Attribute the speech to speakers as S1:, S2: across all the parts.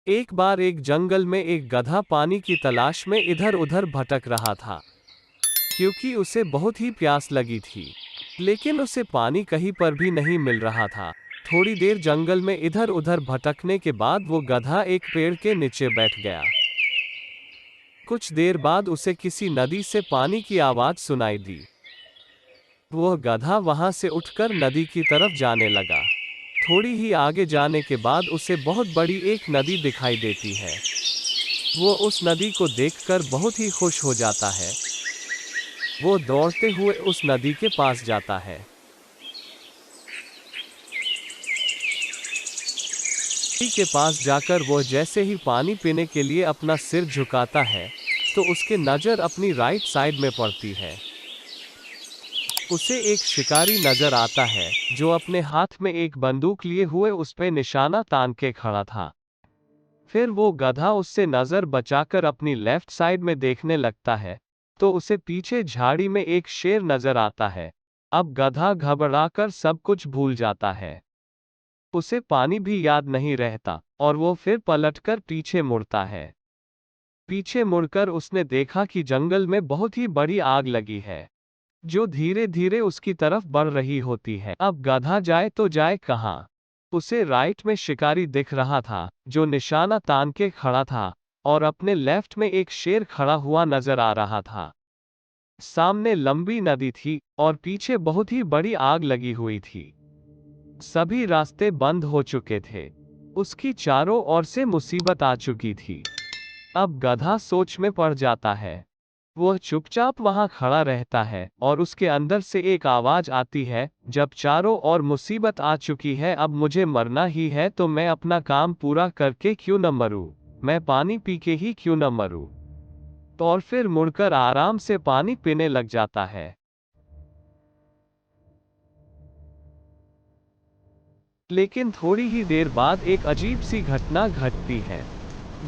S1: एक बार एक जंगल में एक गधा पानी की तलाश में इधर उधर भटक रहा था, क्योंकि उसे बहुत ही प्यास लगी थी। लेकिन उसे पानी कहीं पर भी नहीं मिल रहा था। थोड़ी देर जंगल में इधर उधर भटकने के बाद वो गधा एक पेड़ के नीचे बैठ गया। कुछ देर बाद उसे किसी नदी से पानी की आवाज सुनाई दी। वह गधा वहां से उठकर नदी की तरफ जाने लगा। थोड़ी ही आगे जाने के बाद उसे बहुत बड़ी एक नदी दिखाई देती है। वो उस नदी को देखकर बहुत ही खुश हो जाता है। वो दौड़ते हुए उस नदी के पास जाता है। नदी के पास जाकर वह जैसे ही पानी पीने के लिए अपना सिर झुकाता है, तो उसके नज़र अपनी राइट साइड में पड़ती है। उसे एक शिकारी नजर आता है, जो अपने हाथ में एक बंदूक लिए हुए उस पे निशाना तान के खड़ा था। फिर वो गधा उससे नजर बचाकर अपनी लेफ्ट साइड में देखने लगता है, तो उसे पीछे झाड़ी में एक शेर नजर आता है। अब गधा घबराकर सब कुछ भूल जाता है। उसे पानी भी याद नहीं रहता, और वो फिर पलटकर पीछे मुड़ता है। पीछे मुड़कर उसने देखा कि जंगल में बहुत ही बड़ी आग लगी है, जो धीरे धीरे उसकी तरफ बढ़ रही होती है। अब गधा जाए तो जाए कहाँ? उसे राइट में शिकारी दिख रहा था, जो निशाना तान के खड़ा था, और अपने लेफ्ट में एक शेर खड़ा हुआ नजर आ रहा था। सामने लंबी नदी थी, और पीछे बहुत ही बड़ी आग लगी हुई थी। सभी रास्ते बंद हो चुके थे। उसकी चारों ओर से मुसीबत आ चुकी थी। अब गधा सोच में पड़ जाता है। वह चुपचाप वहां खड़ा रहता है, और उसके अंदर से एक आवाज आती है, जब चारों ओर मुसीबत आ चुकी है, अब मुझे मरना ही है, तो मैं अपना काम पूरा करके क्यों न मरूं? मैं पानी पी के ही क्यों न मरूं? तो और फिर मुड़कर आराम से पानी पीने लग जाता है। लेकिन थोड़ी ही देर बाद एक अजीब सी घटना घटती है।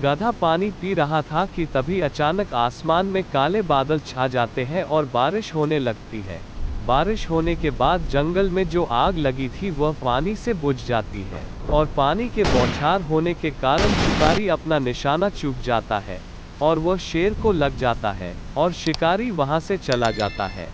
S1: गधा पानी पी रहा था कि तभी अचानक आसमान में काले बादल छा जाते हैं और बारिश होने लगती है। बारिश होने के बाद जंगल में जो आग लगी थी वह पानी से बुझ जाती है, और पानी के बौछार होने के कारण शिकारी अपना निशाना चूक जाता है, और वह शेर को लग जाता है, और शिकारी वहां से चला जाता है।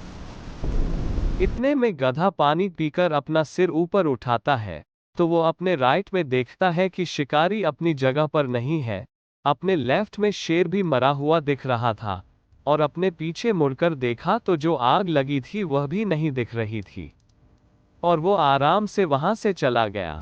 S1: इतने में गधा पानी पीकर अपना सिर ऊपर उठाता है, तो वो अपने राइट में देखता है कि शिकारी अपनी जगह पर नहीं है। अपने लेफ्ट में शेर भी मरा हुआ दिख रहा था, और अपने पीछे मुड़कर देखा तो जो आग लगी थी वह भी नहीं दिख रही थी, और वो आराम से वहां से चला गया।